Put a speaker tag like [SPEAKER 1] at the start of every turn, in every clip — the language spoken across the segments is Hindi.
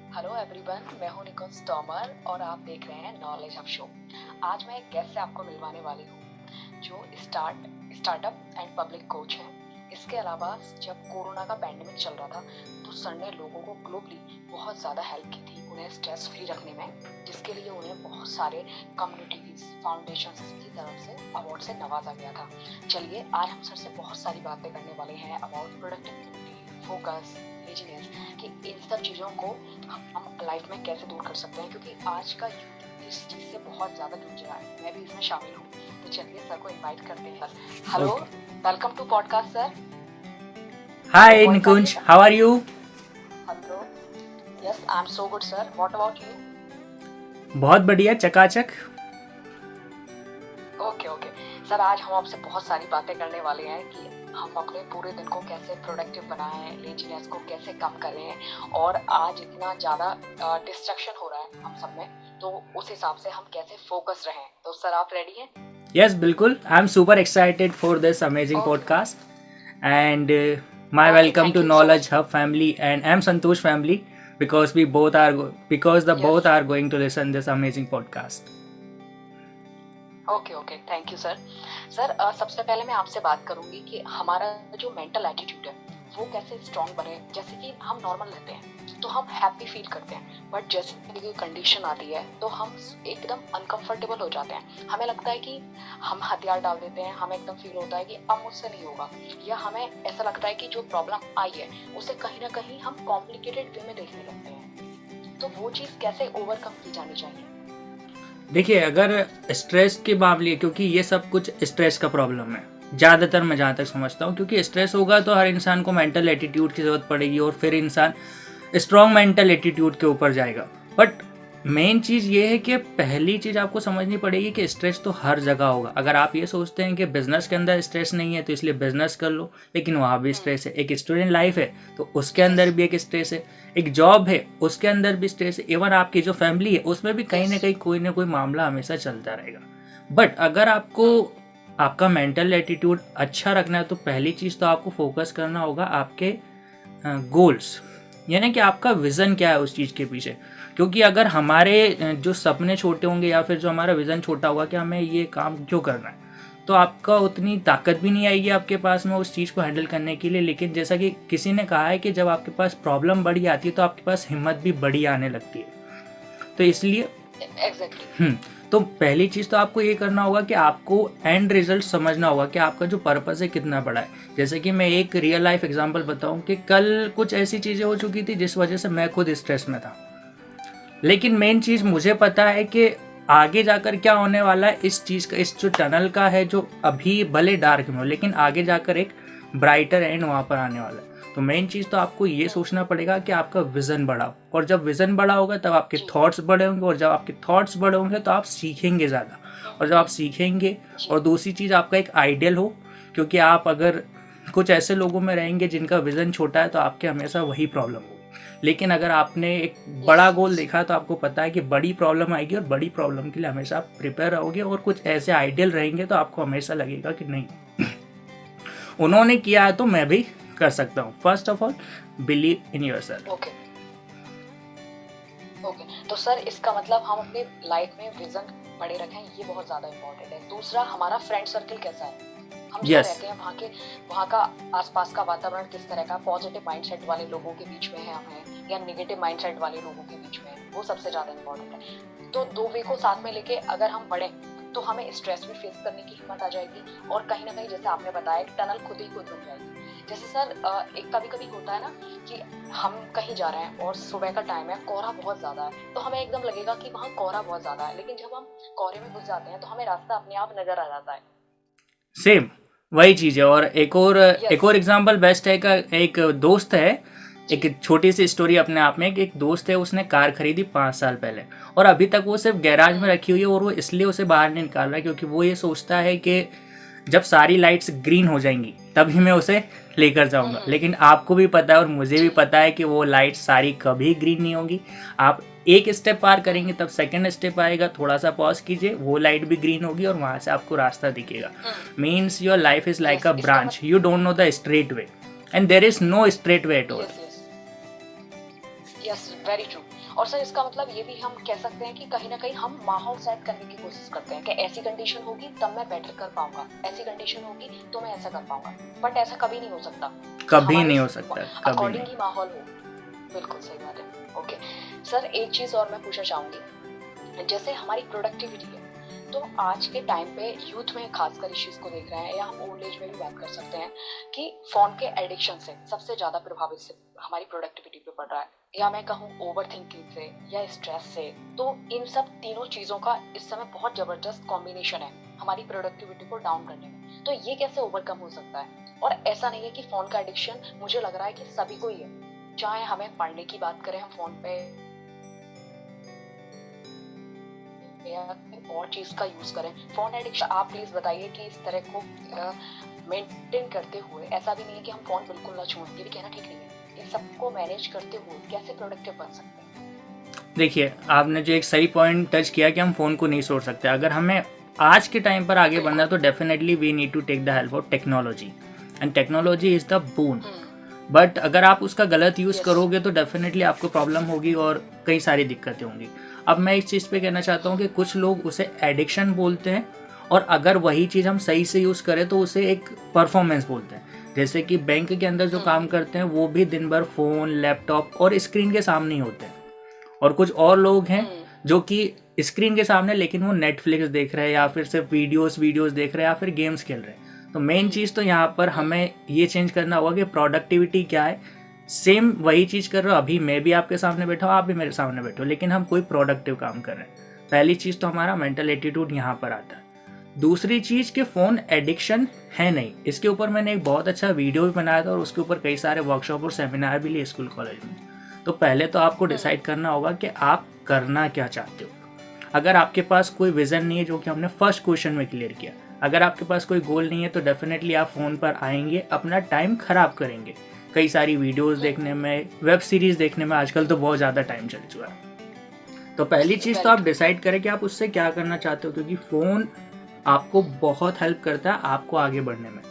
[SPEAKER 1] हेलो एवरीवन, मैं हूं निकुंज तोमर और आप देख रहे हैं नॉलेज हब शो। आज मैं एक गेस्ट से आपको मिलवाने वाली हूं जो स्टार्टअप एंड पब्लिक कोच है। इसके अलावा जब कोरोना का पैंडेमिक चल रहा था तो सर ने लोगों को ग्लोबली बहुत ज़्यादा हेल्प की थी उन्हें स्ट्रेस फ्री रखने में, जिसके लिए उन्हें बहुत सारे कम्युनिटीज फाउंडेशन की तरफ से अवार्ड से नवाजा गया था। चलिए आज हम सर से बहुत सारी बातें करने वाले हैं अबाउट प्रोडक्टिविटी, फोकस, लेजीनेस, कि इन सब चीज़ों को हम लाइफ में कैसे दूर कर सकते हैं, क्योंकि आज का यूथ इस चीज़ से बहुत ज़्यादा जूझ रहा है। मैं भी इसमें शामिल हूँ। तो चलिए सर को इनवाइट करते हैं। Hello, welcome to podcast sir.
[SPEAKER 2] Hi Nikunj, how are you?
[SPEAKER 1] Hello, yes I am so good sir, what about you?
[SPEAKER 2] बहुत बढ़िया, चकाचक।
[SPEAKER 1] ओके सर, आज हम आपसे बहुत सारी बातें करने वाले हैं कि हम अपने पूरे दिन को कैसे प्रोडक्टिव बनाएं, लेजीनेस को कैसे कम करें, और आज इतना ज़्यादा डिस्ट्रैक्शन हो रहा है हम सब में, तो उस हिसाब से हम कैसे फोकस रहें। तो सर आप रेडी हैं?
[SPEAKER 2] Yes, बिल्कुल। I am super excited for this amazing podcast and my
[SPEAKER 1] Okay,
[SPEAKER 2] welcome
[SPEAKER 1] thank
[SPEAKER 2] to
[SPEAKER 1] you so
[SPEAKER 2] Knowledge
[SPEAKER 1] much.
[SPEAKER 2] Hub family and I am Santosh family because we both are both
[SPEAKER 1] Yes.
[SPEAKER 2] are going to listen this amazing podcast.
[SPEAKER 1] Okay thank you sir. Sir सबसे पहले मैं आपसे बात करूंगी कि हमारा जो मेंटल एटीट्यूड है वो कैसे स्ट्रांग बने। जैसे कि हम नॉर्मल रहते हैं तो हम हैप्पी फील करते हैं, बट जैसे कोई कंडीशन आती है तो हम एकदम अनकंफर्टेबल हो जाते हैं। हमें लगता है कि हम हथियार डाल देते हैं, हमें एकदम फील होता है कि अब मुझसे नहीं होगा, या हमें ऐसा लगता है कि जो प्रॉब्लम आई है उसे कहीं ना कहीं हम कॉम्प्लिकेटेड वे में देखने लगते हैं। तो वो चीज़ कैसे ओवरकम की जानी चाहिए?
[SPEAKER 2] देखिए, अगर स्ट्रेस के मामले, क्योंकि ये सब कुछ स्ट्रेस का प्रॉब्लम है ज़्यादातर, मैं जहाँ तक समझता हूँ, क्योंकि स्ट्रेस होगा तो हर इंसान को मेंटल एटीट्यूड की ज़रूरत पड़ेगी और फिर इंसान स्ट्रॉन्ग मेंटल एटीट्यूड के ऊपर जाएगा। बट मेन चीज़ ये है कि पहली चीज़ आपको समझनी पड़ेगी कि स्ट्रेस तो हर जगह होगा। अगर आप ये सोचते हैं कि बिज़नेस के अंदर स्ट्रेस नहीं है तो इसलिए बिज़नेस कर लो, लेकिन वहाँ भी स्ट्रेस है। एक स्टूडेंट लाइफ है तो उसके अंदर भी एक स्ट्रेस है। एक जॉब है उसके अंदर भी स्ट्रेस है। इवन आपकी जो फैमिली है उसमें भी कहीं ना कोई मामला हमेशा चलता रहेगा। बट अगर आपको आपका मेंटल एटीट्यूड अच्छा रखना है तो पहली चीज़ तो आपको फोकस करना होगा आपके गोल्स, यानी कि आपका विज़न क्या है उस चीज़ के पीछे। क्योंकि अगर हमारे जो सपने छोटे होंगे या फिर जो हमारा विज़न छोटा होगा कि हमें ये काम क्यों करना है, तो आपका उतनी ताकत भी नहीं आएगी आपके पास में उस चीज़ को हैंडल करने के लिए। लेकिन जैसा कि किसी ने कहा है कि जब आपके पास प्रॉब्लम बड़ी आती है तो आपके पास हिम्मत भी बड़ी आने लगती है। तो इसलिए
[SPEAKER 1] एग्जैक्टली
[SPEAKER 2] तो पहली चीज़ तो आपको ये करना होगा कि आपको एंड रिजल्ट समझना होगा कि आपका जो पर्पस है कितना बड़ा है। जैसे कि मैं एक रियल लाइफ एग्जांपल बताऊं कि कल कुछ ऐसी चीज़ें हो चुकी थी जिस वजह से मैं खुद स्ट्रेस में था, लेकिन मेन चीज़ मुझे पता है कि आगे जाकर क्या होने वाला है। इस चीज़ का, इस जो टनल का है, जो अभी भले डार्क में हो लेकिन आगे जाकर एक ब्राइटर एंड वहाँ पर आने वाला है। तो मेन चीज़ तो आपको ये सोचना पड़ेगा कि आपका विज़न बड़ा हो, और जब विज़न बड़ा होगा तब आपके थॉट्स बड़े होंगे, और जब आपके थॉट्स बड़े होंगे तो आप सीखेंगे ज़्यादा, और जब आप सीखेंगे, और दूसरी चीज़ आपका एक आइडियल हो, क्योंकि आप अगर कुछ ऐसे लोगों में रहेंगे जिनका विज़न छोटा है तो आपके हमेशा वही प्रॉब्लम होगी। लेकिन अगर आपने एक बड़ा गोल देखा तो आपको पता है कि बड़ी प्रॉब्लम आएगी, और बड़ी प्रॉब्लम के लिए हमेशा आप प्रिपेयर रहोगे, और कुछ ऐसे आइडियल रहेंगे तो आपको हमेशा लगेगा कि नहीं उन्होंने किया है तो मैं भी कर सकता हूँ। First of all believe in yourself.
[SPEAKER 1] Okay तो सर इसका मतलब हम अपनी लाइफ में विजन बड़े रखें, ये बहुत ज़्यादा इम्पोर्टेंट है। दूसरा, हमारा फ्रेंड सर्कल कैसा है, हम जो रहते हैं वहाँ का आसपास का वातावरण किस तरह का, पॉजिटिव माइंडसेट वाले लोगों के बीच में है हमें, या नेगेटिव माइंडसेट वाले लोगों के बीच में है, वो सबसे ज़्यादा इम्पोर्टेंट है। तो दो वे को साथ में लेके अगर हम बढ़ें तो हमें स्ट्रेस भी फेस करने की हिम्मत आ जाएगी, और कहीं ना कहीं जैसे आपने बताया एक टनल खुद ही खुद बन जाएगी। जैसे सर एक कभी होता है ना कि हम कहीं जा रहे हैं और सुबह का टाइम है, कोहरा बहुत ज़्यादा है, तो हमें एकदम लगेगा कि वहाँ कोहरा बहुत ज़्यादा है, लेकिन जब हम कोहरे में घुस जाते हैं तो हमें रास्ता अपने आप नज़र आ जाता है।
[SPEAKER 2] सेम वही चीज़ है। और एक और एग्जांपल बेस्ट है का, एक दोस्त है, एक छोटी सी स्टोरी अपने आप में। एक दोस्त है, उसने कार खरीदी 5 साल पहले, और अभी तक वो सिर्फ गैराज में रखी हुई है, और वो इसलिए उसे बाहर नहीं निकाल रहा है क्योंकि वो ये सोचता है कि जब सारी लाइट्स ग्रीन हो जाएंगी तभी मैं उसे लेकर जाऊंगा। लेकिन आपको भी पता है और मुझे भी पता है कि वो लाइट्स सारी कभी ग्रीन नहीं होंगी। आप एक स्टेप पार करेंगे तब सेकंड स्टेप आएगा, थोड़ा सा पॉज कीजिए, वो लाइट भी ग्रीन होगी और वहां से आपको रास्ता दिखेगा। Means your life is like a branch, you don't know the straight way and there is no straight way at all.
[SPEAKER 1] Yes, very true. और सर इसका मतलब ये भी हम कह सकते हैं कि कहीं ना कहीं हम माहौल सेट करने की कोशिश करते हैं कि ऐसी कंडीशन होगी तब मैं बेटर कर पाऊंगा, ऐसी कंडीशन होगी तो मैं ऐसा कर पाऊंगा, बट ऐसा कभी नहीं हो सकता।
[SPEAKER 2] कभी नहीं हो सकता, कभी
[SPEAKER 1] अकॉर्डिंग
[SPEAKER 2] नहीं।
[SPEAKER 1] ही माहौल हो। बिल्कुल सही बात है। ओके सर, एक चीज और मैं पूछना चाहूंगी, जैसे हमारी प्रोडक्टिविटी है, तो आज के टाइम पे यूथ में खासकर इस चीज को देख रहे हैं, या हम ओल्ड एज में भी बात कर सकते हैं कि फोन के एडिक्शन से सबसे ज्यादा प्रभाव इससे हमारी प्रोडक्टिविटी पे पड़ रहा है, या मैं कहूँ ओवर थिंकिंग से या स्ट्रेस से। तो इन सब तीनों चीजों का इस समय बहुत जबरदस्त कॉम्बिनेशन है हमारी प्रोडक्टिविटी को डाउन करने में। तो ये कैसे ओवरकम हो सकता है? और ऐसा नहीं है कि फोन का एडिक्शन मुझे लग रहा है कि सभी को ही है, चाहे हमें पढ़ने की बात करें हम फोन पे या और चीज का यूज करें, फोन एडिक्शन आप प्लीज बताइए कि इस तरह को मेंटेन करते हुए, ऐसा भी नहीं है कि हम फोन बिल्कुल ना छूएं, ये भी कहना ठीक नहीं है, इन सबको मैनेज करते हुए कैसे प्रोडक्टिव बन सकते हैं?
[SPEAKER 2] देखिए, आपने जो एक सही पॉइंट टच किया कि हम फ़ोन को नहीं छोड़ सकते। अगर हमें आज के टाइम पर आगे बढ़ना है तो definitely we need to take the help of technology, and technology is the boon. But अगर आप उसका गलत यूज़ करोगे तो डेफिनेटली आपको प्रॉब्लम होगी और कई सारी दिक्कतें होंगी। अब मैं इस चीज़ पे कहना चाहता हूँ कि कुछ लोग उसे एडिक्शन बोलते हैं, और अगर वही चीज़ हम सही से यूज़ करें तो उसे एक परफॉर्मेंस बोलते हैं। जैसे कि बैंक के अंदर जो काम करते हैं वो भी दिन भर फ़ोन, लैपटॉप और स्क्रीन के सामने ही होते हैं। और कुछ और लोग हैं जो कि स्क्रीन के सामने लेकिन वो नेटफ्लिक्स देख रहे हैं, या फिर सिर्फ वीडियोस देख रहे हैं, या फिर गेम्स खेल रहे हैं। तो मेन चीज़ तो यहाँ पर हमें ये चेंज करना होगा कि प्रोडक्टिविटी क्या है। सेम वही चीज़ कर रहे हो, अभी मैं भी आपके सामने बैठा हूँ, आप भी मेरे सामने बैठो, लेकिन हम कोई प्रोडक्टिव काम कर रहे हैं। पहली चीज़ तो हमारा मेंटल एटीट्यूड यहाँ पर आता है। दूसरी चीज़ कि फ़ोन एडिक्शन है नहीं, इसके ऊपर मैंने एक बहुत अच्छा वीडियो भी बनाया था और उसके ऊपर कई सारे वर्कशॉप और सेमिनार भी लिए स्कूल कॉलेज में। तो पहले तो आपको डिसाइड करना होगा कि आप करना क्या चाहते हो। अगर आपके पास कोई विज़न नहीं है, जो कि हमने फर्स्ट क्वेश्चन में क्लियर किया, अगर आपके पास कोई गोल नहीं है तो डेफिनेटली आप फ़ोन पर आएंगे, अपना टाइम ख़राब करेंगे कई सारी वीडियोस देखने में, वेब सीरीज़ देखने में। आजकल तो बहुत ज़्यादा टाइम चल चुका है। तो पहली चीज़ तो आप डिसाइड करें कि आप उससे क्या करना चाहते हो, क्योंकि फ़ोन आपको बहुत हेल्प करता है आपको आगे बढ़ने में।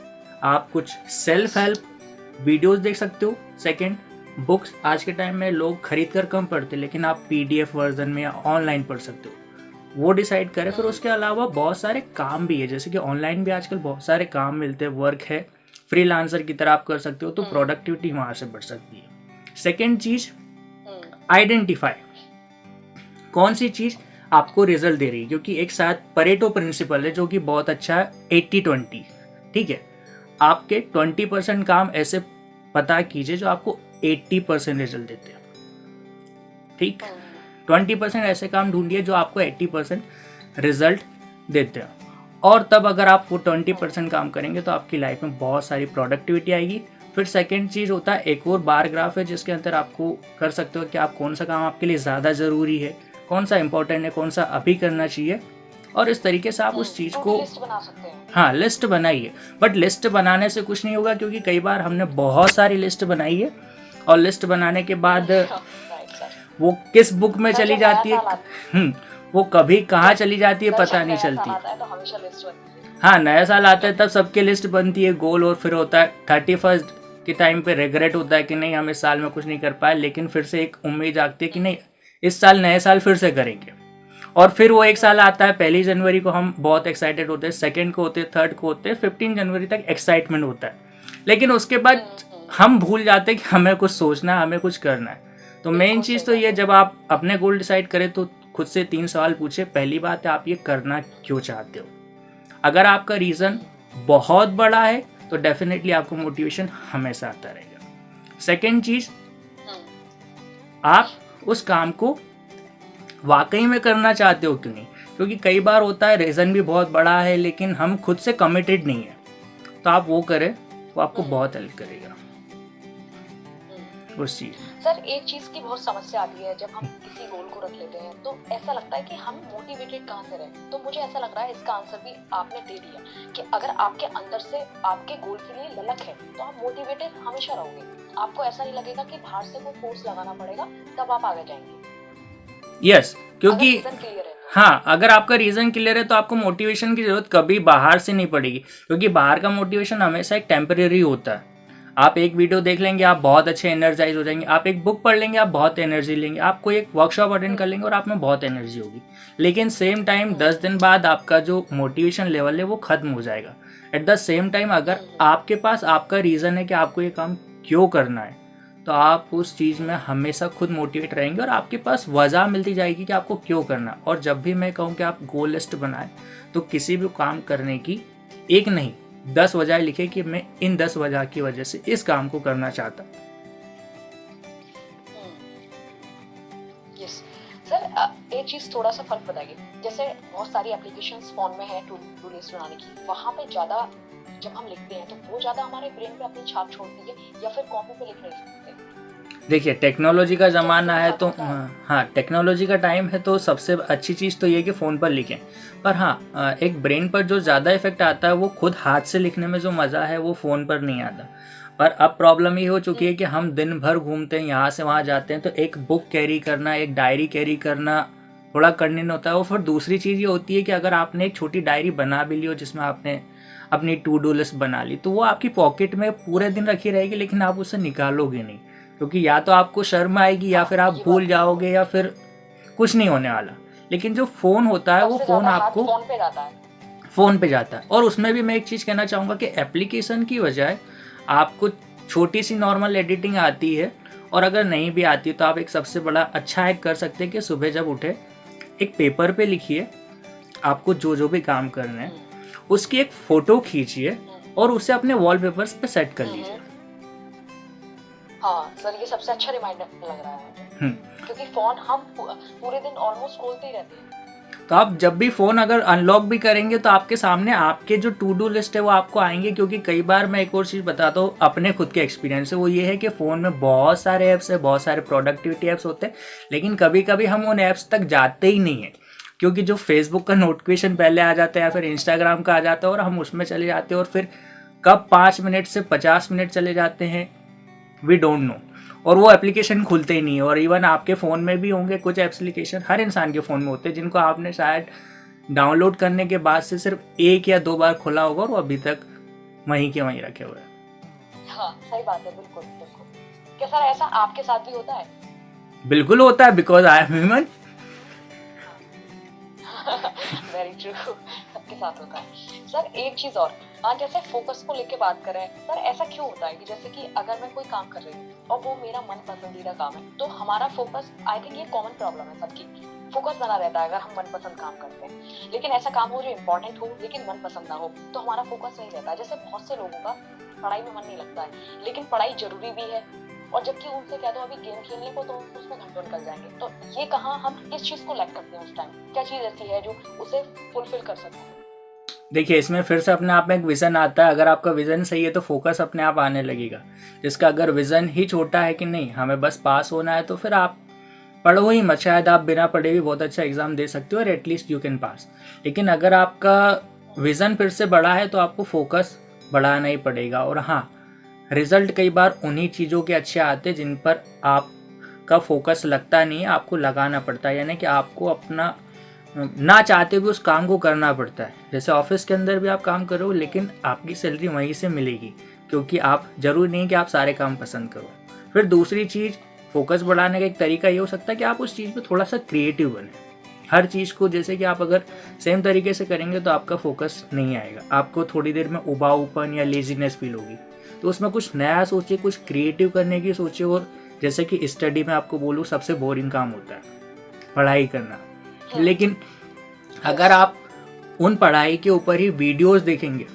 [SPEAKER 2] आप कुछ सेल्फ हेल्प वीडियोस देख सकते हो। सेकंड, बुक्स आज के टाइम में लोग खरीद कर कम पढ़ते, लेकिन आप PDF वर्जन में या ऑनलाइन पढ़ सकते हो, वो डिसाइड करें। फिर उसके अलावा बहुत सारे काम भी है, जैसे कि ऑनलाइन भी आजकल बहुत सारे काम मिलते हैं, वर्क है, फ्रीलांसर की तरह आप कर सकते हो, तो प्रोडक्टिविटी वहाँ से बढ़ सकती है। सेकेंड चीज़, आइडेंटिफाई कौन सी चीज़ आपको रिजल्ट दे रही है, क्योंकि एक साथ परेटो प्रिंसिपल है जो कि बहुत अच्छा है, 80-20। ठीक है, आपके 20% काम ऐसे पता कीजिए जो आपको 80% रिजल्ट देते हैं। ठीक, 20% ऐसे काम ढूंढिए जो आपको 80% रिजल्ट देते हैं, और तब अगर आप वो 20% काम करेंगे तो आपकी लाइफ में बहुत सारी प्रोडक्टिविटी आएगी। फिर सेकेंड चीज़ होता है, एक और बार ग्राफ है जिसके अंदर आपको कर सकते हो कि आप कौन सा काम आपके लिए ज़्यादा ज़रूरी है, कौन सा इंपॉर्टेंट है, कौन सा अभी करना चाहिए, और इस तरीके से आप उस चीज़ को
[SPEAKER 1] लिस्ट बना सकते हैं।
[SPEAKER 2] हाँ, लिस्ट बनाइए। बट लिस्ट बनाने से कुछ नहीं होगा, क्योंकि कई बार हमने बहुत सारी लिस्ट बनाई है और लिस्ट बनाने के बाद वो किस बुक में चली जाती है, वो कभी कहाँ चली जाती है पता नहीं चलती। हाँ, नया साल आता है तब सबकी लिस्ट बनती है गोल, और फिर होता है 31 के टाइम पे रिग्रेट होता है कि नहीं हम इस साल में कुछ नहीं कर पाए, लेकिन फिर से एक उम्मीद जागती है कि नहीं इस साल नए साल फिर से करेंगे। और फिर वो एक साल आता है, 1 जनवरी को हम बहुत एक्साइटेड होते हैं, 2 को होते हैं, 3 को होते हैं, 15 जनवरी तक एक्साइटमेंट होता है, लेकिन उसके बाद हम भूल जाते हैं कि हमें कुछ सोचना है, हमें कुछ करना है। तो मेन चीज़ तो ये, जब आप अपने गोल डिसाइड करें तो खुद से 3 सवाल पूछे। पहली बात है, आप ये करना क्यों चाहते हो। अगर आपका रीज़न बहुत बड़ा है तो डेफिनेटली आपको मोटिवेशन हमेशा आता रहेगा। सेकेंड चीज़, आप उस काम को वाकई में करना चाहते हो क्यों नहीं, क्योंकि कई बार होता है रीज़न भी बहुत बड़ा है लेकिन हम खुद से कमिटेड नहीं है, तो आप वो करें, वो आपको बहुत हेल्प करेगा उस चीज़।
[SPEAKER 1] सर, एक चीज की बहुत समस्या आती है, जब हम किसी गोल को रख लेते हैं तो ऐसा लगता है कि हम मोटिवेटेड कहाँ से रहे। तो मुझे ऐसा लग रहा है इसका आंसर भी आपने दे दिया कि अगर आपके अंदर से आपके गोल के लिए ललक है तो आप मोटिवेटेड हमेशा रहोगे। आपको ऐसा नहीं लगेगा कि बाहर से कोई फोर्स लगाना पड़ेगा तब आप आगे जाएंगे।
[SPEAKER 2] यस, क्योंकि
[SPEAKER 1] क्लियर है।
[SPEAKER 2] हाँ, अगर आपका रीज़न क्लियर है तो आपको मोटिवेशन की ज़रूरत कभी बाहर से नहीं पड़ेगी, क्योंकि बाहर का मोटिवेशन हमेशा एक टेम्परेरी होता है। आप एक वीडियो देख लेंगे, आप बहुत अच्छे एनर्जाइज हो जाएंगे। आप एक बुक पढ़ लेंगे, आप बहुत एनर्जी लेंगे। आप कोई एक वर्कशॉप अटेंड कर लेंगे और आप में बहुत एनर्जी होगी। लेकिन सेम टाइम 10 दिन बाद आपका जो मोटिवेशन लेवल है वो खत्म हो जाएगा। एट द सेम टाइम अगर आपके पास आपका रीज़न है कि आपको ये काम क्यों करना है, तो आप उस चीज़ में हमेशा खुद मोटिवेट रहेंगे और आपके पास वजह मिलती जाएगी कि आपको क्यों करना। और जब भी मैं कहूँ कि आप गोल लिस्ट बनाएं, तो किसी भी काम करने की एक नहीं 10 वजह लिखे कि मैं इन 10 वजह की वजह से इस काम को करना चाहता हूँ।
[SPEAKER 1] यस सर, एक चीज़ थोड़ा सा फर्क बताइए। जैसे बहुत सारी एप्लीकेशंस फोन में है टू डू लिस्ट बनाने की, वहाँ पे ज़्यादा जब हम लिखते हैं तो वो ज़्यादा हमारे ब्रेन पे अपनी छाप छोड़ती है, या फिर कॉपी पे लिख नहीं सकते?
[SPEAKER 2] देखिए, टेक्नोलॉजी का ज़माना है तो हाँ, टेक्नोलॉजी का टाइम है तो सबसे अच्छी चीज़ तो ये कि फ़ोन पर लिखें। पर हाँ, एक ब्रेन पर जो ज़्यादा इफेक्ट आता है वो खुद हाथ से लिखने में जो मज़ा है वो फ़ोन पर नहीं आता। पर अब प्रॉब्लम ये हो चुकी है कि हम दिन भर घूमते हैं, यहाँ से वहाँ जाते हैं, तो एक बुक कैरी करना, एक डायरी कैरी करना थोड़ा कठिन होता है। और फिर दूसरी चीज़ ये होती है कि अगर आपने एक छोटी डायरी बना भी ली हो जिसमें आपने अपनी टू डू लिस्ट बना ली, तो वो आपकी पॉकेट में पूरे दिन रखी रहेगी, लेकिन आप उसे निकालोगे नहीं, क्योंकि या तो आपको शर्म आएगी या फिर आप भूल जाओगे या फिर कुछ नहीं होने वाला। लेकिन जो फ़ोन होता है वो फ़ोन आपको फ़ोन पे जाता है। और उसमें भी मैं एक चीज़ कहना चाहूँगा कि एप्लीकेशन की बजाय आपको छोटी सी नॉर्मल एडिटिंग आती है, और अगर नहीं भी आती तो आप एक सबसे बड़ा अच्छा हैक कर सकते हैं कि सुबह जब उठे एक पेपर पे लिखिए आपको जो जो भी काम करने हैं, उसकी एक फ़ोटो खींचिए और उसे अपने वॉलपेपर्स पे सेट कर लीजिए।
[SPEAKER 1] हाँ सर, ये सबसे अच्छा रिमाइंडर लग रहा है, क्योंकि फोन हम पूरे दिन ऑलमोस्ट खोलते ही रहते हैं।
[SPEAKER 2] तो आप जब भी फ़ोन अगर अनलॉक भी करेंगे तो आपके सामने आपके जो टू डू लिस्ट है वो आपको आएंगे। क्योंकि कई बार मैं एक और चीज़ बताता हूँ अपने खुद के एक्सपीरियंस से, वो ये है कि फ़ोन में बहुत सारे ऐप्स है, बहुत सारे प्रोडक्टिविटी ऐप्स होते हैं, लेकिन कभी कभी हम उन ऐप्स तक जाते ही नहीं है, क्योंकि जो फेसबुक का नोटिफिकेशन पहले आ जाता है या फिर इंस्टाग्राम का आ जाता है और हम उसमें चले जाते हैं, और फिर कब 5 मिनट से 50 मिनट चले जाते हैं वी डोंट नो, और वो एप्लीकेशन खुलते ही नहीं है। और इवन आपके फ़ोन में भी होंगे कुछ एप्लीकेशन, हर इंसान के फ़ोन में होते हैं, जिनको आपने शायद डाउनलोड करने के बाद से सिर्फ 1 या 2 बार खुला होगा और वो अभी तक वहीं के वहीं रखे हुए हैं।
[SPEAKER 1] हाँ सही बात है, बिल्कुल बिल्कुल। क्या सर ऐसा आपके साथ भी होता है?
[SPEAKER 2] बिल्कुल होता है, because I am human.
[SPEAKER 1] Very true, सबके साथ होता है। सर एक चीज और, जैसे फोकस को लेके बात करें सर, ऐसा क्यों होता है कि जैसे कि अगर मैं कोई काम कर रही हूँ और वो मेरा मन पसंदीदा काम है, तो हमारा फोकस, आई थिंक ये कॉमन प्रॉब्लम है सबकी, फोकस बना रहता है अगर हम मनपसंद काम करते हैं। लेकिन ऐसा काम हो जो इम्पोर्टेंट हो लेकिन मनपसंद ना हो, तो हमारा फोकस नहीं रहता है। जैसे बहुत से लोगों का पढ़ाई में मन नहीं लगता है, लेकिन पढ़ाई जरूरी भी है, और जबकि उनसे कह दो अभी गेम खेलने को तो उसमें घंटों निकल जाएंगे। तो ये कहाँ हम किस चीज को लैक करते हैं उस टाइम? क्या चीज ऐसी है जो उसे फुलफिल कर सकते हैं?
[SPEAKER 2] देखिए, इसमें फिर से अपने आप में एक विज़न आता है। अगर आपका विज़न सही है तो फोकस अपने आप आने लगेगा। जिसका अगर विज़न ही छोटा है कि नहीं हमें बस पास होना है, तो फिर आप पढ़ो ही मत। शायद आप बिना पढ़े भी बहुत अच्छा एग्ज़ाम दे सकते हो और एटलीस्ट यू कैन पास। लेकिन अगर आपका विज़न फिर से बड़ा है तो आपको फोकस बढ़ाना ही पड़ेगा। और हाँ, रिज़ल्ट कई बार उन्हीं चीज़ों के अच्छे आते हैं जिन पर आपका फोकस लगता नहीं है, आपको लगाना पड़ता है। यानी कि आपको अपना ना चाहते हुए उस काम को करना पड़ता है। जैसे ऑफिस के अंदर भी आप काम करो, लेकिन आपकी सैलरी वहीं से मिलेगी, क्योंकि आप जरूरी नहीं कि आप सारे काम पसंद करो। फिर दूसरी चीज़, फोकस बढ़ाने का एक तरीका ये हो सकता है कि आप उस चीज़ में थोड़ा सा क्रिएटिव बने। हर चीज़ को जैसे कि आप अगर सेम तरीके से करेंगे तो आपका फोकस नहीं आएगा, आपको थोड़ी देर में उबाऊपन या लेजीनेस फील होगी। तो उसमें कुछ नया सोचिए, कुछ क्रिएटिव करने की सोचिए। और जैसे कि स्टडी में आपको बोलूँ सबसे बोरिंग काम होता है पढ़ाई करना, लेकिन अगर आप उन पढ़ाई के ऊपर ही वीडियोस देखेंगे,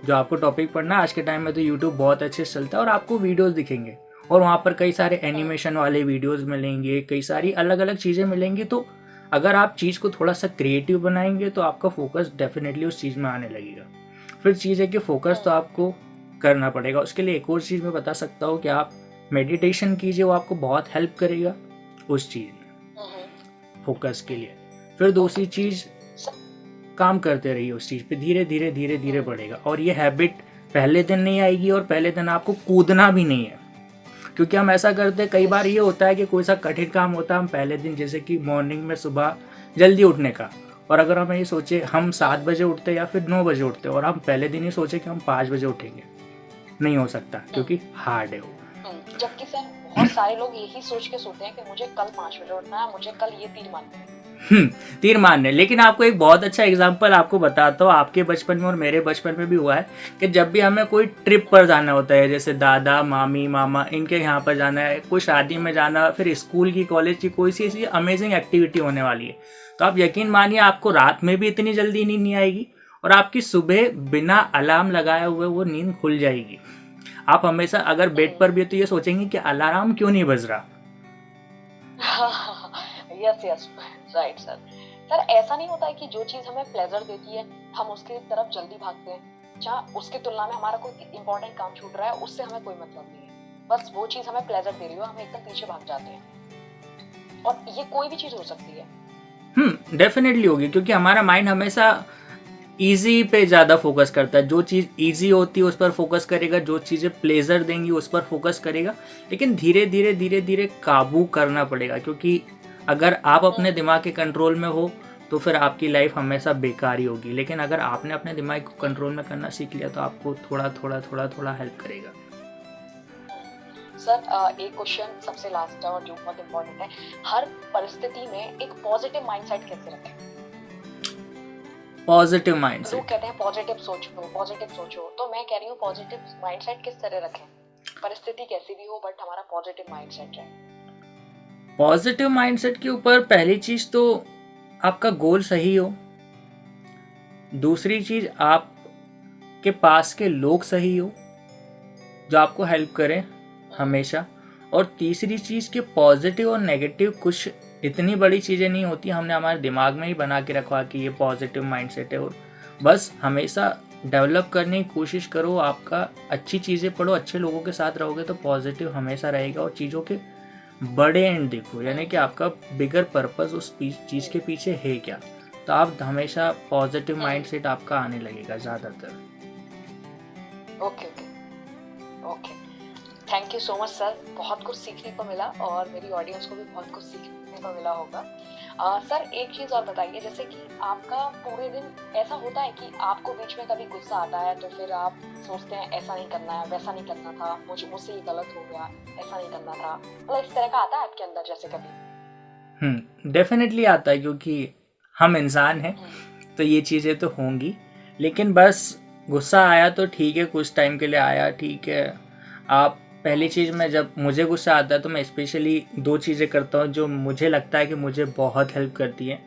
[SPEAKER 2] जो आपको टॉपिक पढ़ना, आज के टाइम में तो यूट्यूब बहुत अच्छे से चलता है और आपको वीडियोस दिखेंगे और वहाँ पर कई सारे एनिमेशन वाले वीडियोस मिलेंगे, कई सारी अलग अलग चीज़ें मिलेंगी। तो अगर आप चीज़ को थोड़ा सा क्रिएटिव बनाएंगे तो आपका फोकस डेफिनेटली उस चीज़ में आने लगेगा। फिर चीज़ है कि फोकस तो आपको करना पड़ेगा। उसके लिए एक और चीज़ मैं बता सकता हूँ कि आप मेडिटेशन कीजिए, वो आपको बहुत हेल्प करेगा उस चीज़ में फोकस के लिए। फिर दूसरी चीज़, काम करते रहिए उस चीज़ पे, धीरे धीरे धीरे धीरे बढ़ेगा। और ये हैबिट पहले दिन नहीं आएगी और पहले दिन आपको कूदना भी नहीं है, क्योंकि हम ऐसा करते हैं कई बार ये होता है कि कोई सा कठिन काम होता है, हम पहले दिन जैसे कि मॉर्निंग में सुबह जल्दी उठने का, और अगर हम ये सोचे हम 7 बजे उठते या फिर 9 बजे उठते और हम पहले दिन ही सोचे कि हम 5 बजे उठेंगे, नहीं हो सकता क्योंकि हार्ड है वो।
[SPEAKER 1] जबकि सर बहुत सारे लोग यही सोच के सोते हैं कि मुझे कल 5 बजे उठना है, मुझे कल ये तीर मारना है।
[SPEAKER 2] तीर मारने। लेकिन आपको एक बहुत अच्छा एग्जांपल आपको बताता हूँ, आपके बचपन में और मेरे बचपन में भी हुआ है कि जब भी हमें कोई ट्रिप पर जाना होता है, जैसे दादा मामी मामा इनके यहाँ पर जाना है, कोई शादी में जाना, फिर स्कूल की कॉलेज की कोई सी ऐसी अमेजिंग एक्टिविटी होने वाली है, तो आप यकीन मानिए आपको रात में भी इतनी जल्दी नींद नहीं आएगी और आपकी सुबह बिना अलार्म लगाए हुए वो नींद खुल जाएगी। आप हमेशा अगर बेड पर भी तो ये सोचेंगे कि अलार्म क्यों नहीं बज रहा।
[SPEAKER 1] Yes yes right sir. Sir ऐसा नहीं होता है कि जो चीज हमें प्लेजर देती है हम उसकी तरफ जल्दी भागते हैं, जहाँ उसकी तुलना में हमारा कोई इंपॉर्टेंट काम छूट रहा है उससे हमें कोई मतलब नहीं है, बस वो चीज हमें प्लेजर दे रही हो हम एकदम पीछे भाग जाते हैं। और ये कोई भी चीज हो सकती है।
[SPEAKER 2] डेफिनेटली होगी, क्योंकि हमारा माइंड हमेशा इजी पे ज़्यादा फोकस करता है। जो चीज़ इजी होती है उस पर फोकस करेगा, जो चीज़ें प्लेजर देंगी उस पर फोकस करेगा। लेकिन धीरे धीरे काबू करना पड़ेगा, क्योंकि अगर आप अपने दिमाग के कंट्रोल में हो तो फिर आपकी लाइफ हमेशा बेकार ही होगी। लेकिन अगर आपने अपने दिमाग को कंट्रोल में करना सीख लिया तो आपको थोड़ा हेल्प करेगा।
[SPEAKER 1] सर एक क्वेश्चन सबसे लास्ट है और जो बहुत इम्पोर्टेंट है, हर परिस्थिति में एक पॉजिटिव माइंडसेट कैसे रखें?
[SPEAKER 2] पॉजिटिव माइंडसेट,
[SPEAKER 1] लोग कहते हैं पॉजिटिव सोचो, तो मैं कह रही हूँ पॉजिटिव माइंडसेट किस तरह रखें? परिस्थिति कैसी भी हो बट हमारा पॉजिटिव माइंडसेट रहे।
[SPEAKER 2] पॉजिटिव माइंडसेट के ऊपर पहली चीज तो आपका गोल सही हो, दूसरी चीज आपके पास के लोग सही हो जो आपको हेल्प करें हमेशा, और तीसरी चीज के पॉजिटिव और नेगेटिव कुछ इतनी बड़ी चीजें नहीं होती, हमने हमारे दिमाग में ही बना के रखा कि ये पॉजिटिव माइंडसेट है। और बस हमेशा डेवलप करने की कोशिश करो, आपका अच्छी चीज़ें पढ़ो, अच्छे लोगों के साथ रहोगे तो पॉजिटिव हमेशा रहेगा। और चीज़ों के बड़े एंड देखो, यानी कि आपका बिगर पर्पस उस चीज़ के पीछे है क्या, तो आप हमेशा पॉजिटिव माइंडसेट आपका आने लगेगा ज़्यादातर।
[SPEAKER 1] Okay okay okay, thank you so much sir, बहुत कुछ सीखने को मिला और मेरी ऑडियंस को भी बहुत कुछ सीखने को मिला होगा। सर एक चीज़ और बताइए, जैसे कि आपका पूरे दिन ऐसा होता है कि आपको बीच में कभी गुस्सा आता है तो फिर आप सोचते हैं ऐसा नहीं करना है, वैसा नहीं करना था, मुझसे ये गलत हो गया, ऐसा नहीं करना था, मतलब इस तरह का आता है आपके अंदर जैसे कभी?
[SPEAKER 2] डेफिनेटली आता है, क्योंकि हम इंसान हैं तो ये चीज़ें तो होंगी। लेकिन बस गुस्सा आया तो ठीक है, कुछ टाइम के लिए आया, ठीक है। आप पहली चीज़ में जब मुझे गुस्सा आता है तो मैं स्पेशली 2 चीज़ें करता हूँ जो मुझे लगता है कि मुझे बहुत हेल्प करती हैं।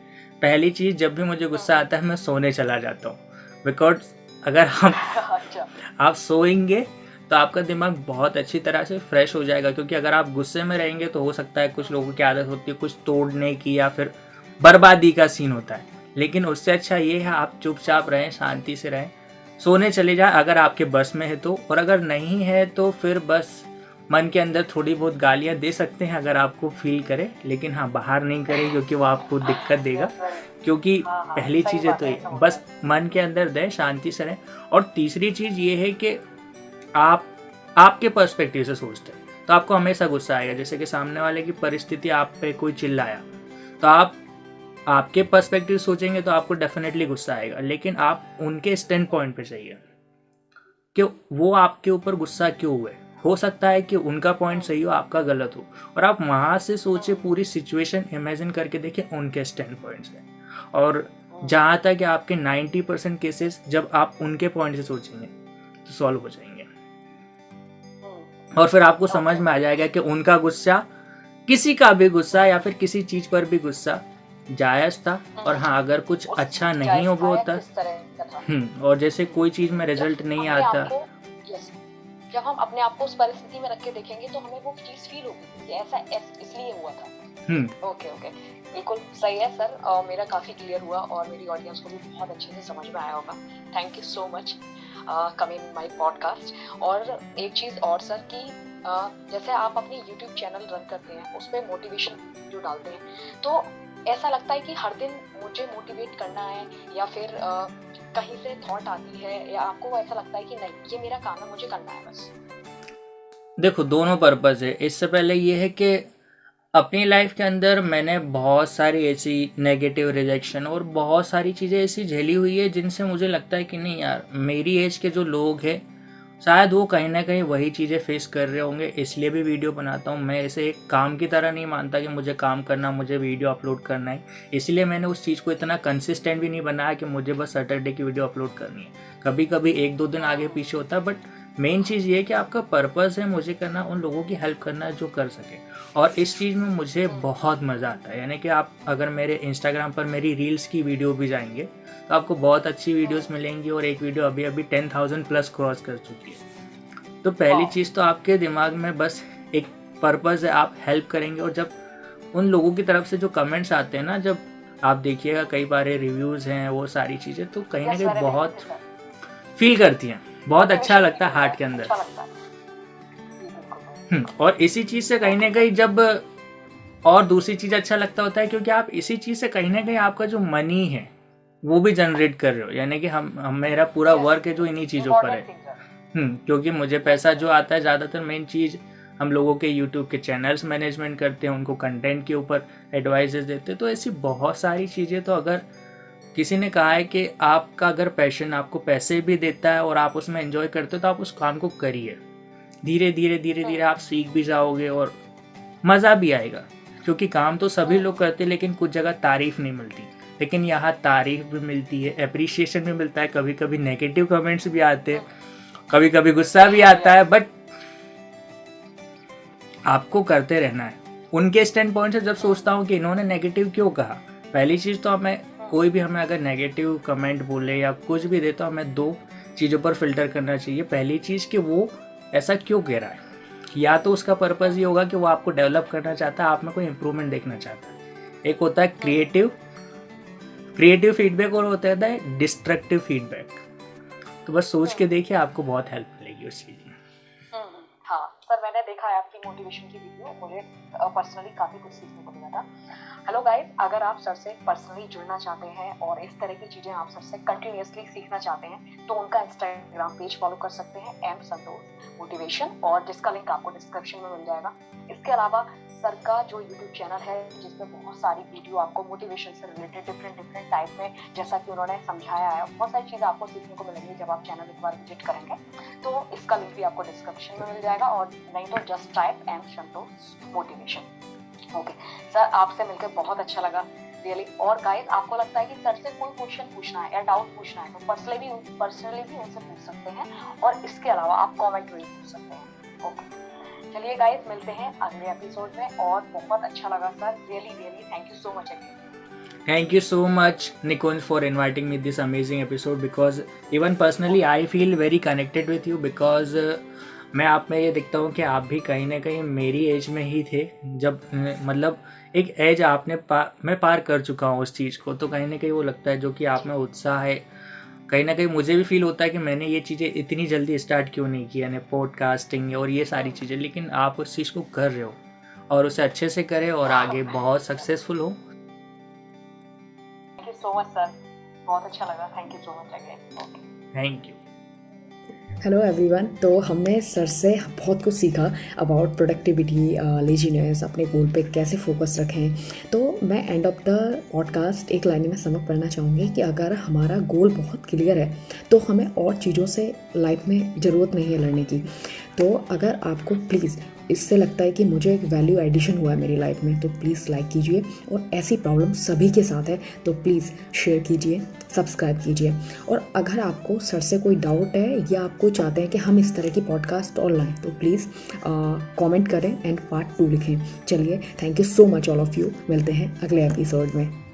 [SPEAKER 2] पहली चीज़, जब भी मुझे गुस्सा आता है मैं सोने चला जाता हूँ, बिकॉज अगर आप सोएंगे तो आपका दिमाग बहुत अच्छी तरह से फ्रेश हो जाएगा। क्योंकि अगर आप गुस्से में रहेंगे तो हो सकता है, कुछ लोगों की आदत होती है कुछ तोड़ने की या फिर बर्बादी का सीन होता है, लेकिन उससे अच्छा ये है आप चुपचाप रहें, शांति से रहें, सोने चले जाएं अगर आपके बस में है तो। और अगर नहीं है तो फिर बस मन के अंदर थोड़ी बहुत गालियाँ दे सकते हैं अगर आपको फील करे, लेकिन हाँ बाहर नहीं करें क्योंकि वो आपको दिक्कत देगा। क्योंकि पहली चीज़ है तो ये, बस मन के अंदर दें, शांति से रहें। और तीसरी चीज़ ये है कि आप आपके पर्सपेक्टिव से सोचते हैं तो आपको हमेशा गुस्सा आएगा। जैसे कि सामने वाले की परिस्थिति आप पे कोई चिल्लाया तो आप आपके पर्सपेक्टिव सोचेंगे तो आपको डेफिनेटली गुस्सा आएगा, लेकिन आप उनके स्टैंड पॉइंट पे चाहिए कि वो आपके ऊपर गुस्सा क्यों हुए। हो सकता है कि उनका पॉइंट सही हो, आपका गलत हो, और आप वहाँ से सोचे, पूरी सिचुएशन इमेजिन करके देखें उनके स्टैंड पॉइंट से। और जहाँ तक आपके 90% केसेस जब आप उनके पॉइंट से सोचेंगे तो सॉल्व हो जाएंगे, और फिर आपको समझ में आ जाएगा कि उनका गुस्सा, किसी का भी गुस्सा या फिर किसी चीज़ पर भी गुस्सा जायज़ था। और हाँ, अगर कुछ अच्छा नहीं हो गया होता और जैसे कोई चीज़ में रिजल्ट नहीं आता,
[SPEAKER 1] जब हम अपने आप को उस परिस्थिति में रख के देखेंगे तो हमें वो चीज़ फील होगी कि ऐसा इसलिए हुआ था। ओके ओके, बिल्कुल सही है सर, मेरा काफ़ी क्लियर हुआ और मेरी ऑडियंस को भी बहुत अच्छे से समझ में आया होगा। Thank you so much coming in my podcast. और एक चीज़ और सर कि जैसे आप अपनी यूट्यूब चैनल रन करते हैं, उस पर मोटिवेशन जो डालते हैं, तो ऐसा लगता है कि हर दिन मुझे मोटिवेट करना है या फिर कहीं से थॉट आती है, या आपको ऐसा लगता है कि नहीं ये मेरा काम है, मुझे करना है बस?
[SPEAKER 2] देखो, दोनों पर्पज़ है। इससे पहले ये है कि अपनी लाइफ के अंदर मैंने बहुत सारी ऐसी नेगेटिव रिजेक्शन और बहुत सारी चीज़ें ऐसी झेली हुई है जिनसे मुझे लगता है कि नहीं यार, मेरी एज के जो लोग हैं शायद वो कहीं ना कहीं वही चीज़ें फेस कर रहे होंगे, इसलिए भी वीडियो बनाता हूँ। मैं इसे एक काम की तरह नहीं मानता कि मुझे काम करना, मुझे वीडियो अपलोड करना है, इसलिए मैंने उस चीज़ को इतना कंसिस्टेंट भी नहीं बनाया कि मुझे बस सैटरडे की वीडियो अपलोड करनी है। कभी कभी 1-2 दिन आगे पीछे होता है, बट मेन चीज़ ये है कि आपका पर्पज़ है मुझे करना, उन लोगों की हेल्प करना जो कर सके, और इस चीज़ में मुझे बहुत मज़ा आता है। यानी कि आप अगर मेरे इंस्टाग्राम पर मेरी रील्स की वीडियो भी जाएंगे तो आपको बहुत अच्छी वीडियोस मिलेंगी, और एक वीडियो अभी 10,000 प्लस क्रॉस कर चुकी है। तो पहली चीज़ तो आपके दिमाग में बस एक पर्पज़ है, आप हेल्प करेंगे। और जब उन लोगों की तरफ से जो कमेंट्स आते हैं ना, जब आप देखिएगा कई बार रिव्यूज़ हैं, वो सारी चीज़ें तो कहीं ना कहीं बहुत फील करती हैं, बहुत अच्छा लगता है हार्ट के अंदर। और इसी चीज़ से कहीं ना कहीं जब और दूसरी चीज़ अच्छा लगता होता है, क्योंकि आप इसी चीज़ से कहीं ना कहीं आपका जो मनी है वो भी जनरेट कर रहे हो। यानी कि हम मेरा पूरा वर्क है जो इन्हीं चीज़ों पर है। क्योंकि मुझे पैसा जो आता है, ज़्यादातर मेन चीज़ हम लोगों के यूट्यूब के चैनल्स मैनेजमेंट करते हैं, उनको कंटेंट के ऊपर एडवाइजेस देते हैं। तो ऐसी बहुत सारी चीज़ें, तो अगर किसी ने कहा है कि आपका अगर पैशन आपको पैसे भी देता है और आप उसमें एंजॉय करते हो तो आप उस काम को करिए। धीरे धीरे आप सीख भी जाओगे और मज़ा भी आएगा। क्योंकि काम तो सभी लोग करते हैं, लेकिन कुछ जगह तारीफ़ नहीं मिलती, लेकिन यहाँ तारीफ़ भी मिलती है, एप्रिशिएशन भी मिलता है। कभी कभी नेगेटिव कमेंट्स भी आते हैं, कभी कभी गुस्सा भी आता है, बट आपको करते रहना है। उनके स्टैंड पॉइंट से जब सोचता हूँ कि इन्होंने नेगेटिव क्यों कहा, पहली चीज़ तो हमें कोई भी हमें अगर नेगेटिव कमेंट बोले या कुछ भी दे तो हमें 2 चीज़ों पर फिल्टर करना चाहिए। पहली चीज़ कि वो ऐसा क्यों कह रहा है, या तो उसका पर्पज़ ये होगा कि वो आपको डेवलप करना चाहता है, आप में कोई इम्प्रूवमेंट देखना चाहता है। एक होता है क्रिएटिव फीडबैक और होता है डिस्ट्रक्टिव फीडबैक। तो बस सोच के देखिए, आपको बहुत हेल्प मिलेगी उस चीज़ में।
[SPEAKER 1] हाँ सर, मैंने देखा है आपकी मोटिवेशन की वीडियो, मुझे पर्सनली काफ़ी कुछ सीखने को मिला था। हेलो गाइस, अगर आप सर से पर्सनली जुड़ना चाहते हैं और इस तरह की चीज़ें आप सर से कंटिन्यूसली सीखना चाहते हैं तो उनका इंस्टाग्राम पेज फॉलो कर सकते हैं, एम संतोष मोटिवेशन, और जिसका लिंक आपको डिस्क्रिप्शन में मिल जाएगा। इसके अलावा सर का जो यूट्यूब चैनल है जिसमें बहुत सारी वीडियो आपको मोटिवेशन से रिलेटेड डिफरेंट टाइप में, जैसा कि उन्होंने समझाया है, बहुत सारी चीज़ें आपको सीखने को मिलेंगी जब आप चैनल एक बार विजिट करेंगे। तो इसका लिंक भी आपको डिस्क्रिप्शन में मिल जाएगा, और नहीं तो जस्ट टाइप एम संतोष मोटिवेशन। ओके सर, आपसे मिलकर बहुत अच्छा लगा रियली। और गाइस, आपको लगता है कि सर से कोई क्वेश्चन पूछना है या डाउट पूछना है तो पर्सनली भी उनसे पूछ सकते हैं, और इसके अलावा आप कमेंट में भी पूछ सकते हैं। ओके, चलिए गाइस, मिलते हैं अगले एपिसोड में, और बहुत अच्छा लगा sir, really thank you so much again.
[SPEAKER 2] Thank you so much, Nikunj, for inviting me this amazing episode, because even personally I feel very connected with you, because मैं आप में ये देखता हूँ कि आप भी कहीं ना कहीं मेरी एज में ही थे, जब मतलब एक एज आपने मैं पार कर चुका हूँ उस चीज़ को। तो कहीं ना कहीं वो लगता है जो कि आप में उत्साह है, कहीं ना कहीं मुझे भी फील होता है कि मैंने ये चीज़ें इतनी जल्दी स्टार्ट क्यों नहीं की, यानी पॉडकास्टिंग और ये सारी चीज़ें, लेकिन आप उस चीज़ को कर रहे हो और उसे अच्छे से करें और आगे बहुत सक्सेसफुल हो।
[SPEAKER 1] Thank you so much sir, बहुत अच्छा लगा, thank you so much again.
[SPEAKER 2] Thank you.
[SPEAKER 3] Hello everyone, तो हमने सर से बहुत कुछ सीखा अबाउट प्रोडक्टिविटी, लेजीनेस, अपने गोल पे कैसे फोकस रखें। तो मैं एंड ऑफ द पॉडकास्ट एक लाइन में समअप करना चाहूँगी कि अगर हमारा गोल बहुत क्लियर है तो हमें और चीज़ों से लाइफ में ज़रूरत नहीं है लड़ने की। तो अगर आपको प्लीज़ इससे लगता है कि मुझे एक वैल्यू एडिशन हुआ है मेरी लाइफ में, तो प्लीज़ लाइक कीजिए, और ऐसी प्रॉब्लम सभी के साथ है तो प्लीज़ शेयर कीजिए, सब्सक्राइब कीजिए। और अगर आपको सर से कोई डाउट है या आपको चाहते हैं कि हम इस तरह की पॉडकास्ट और लाएं तो प्लीज़ कमेंट करें एंड पार्ट 2 लिखें। चलिए, thank you so much all of you, मिलते हैं अगले एपिसोड में।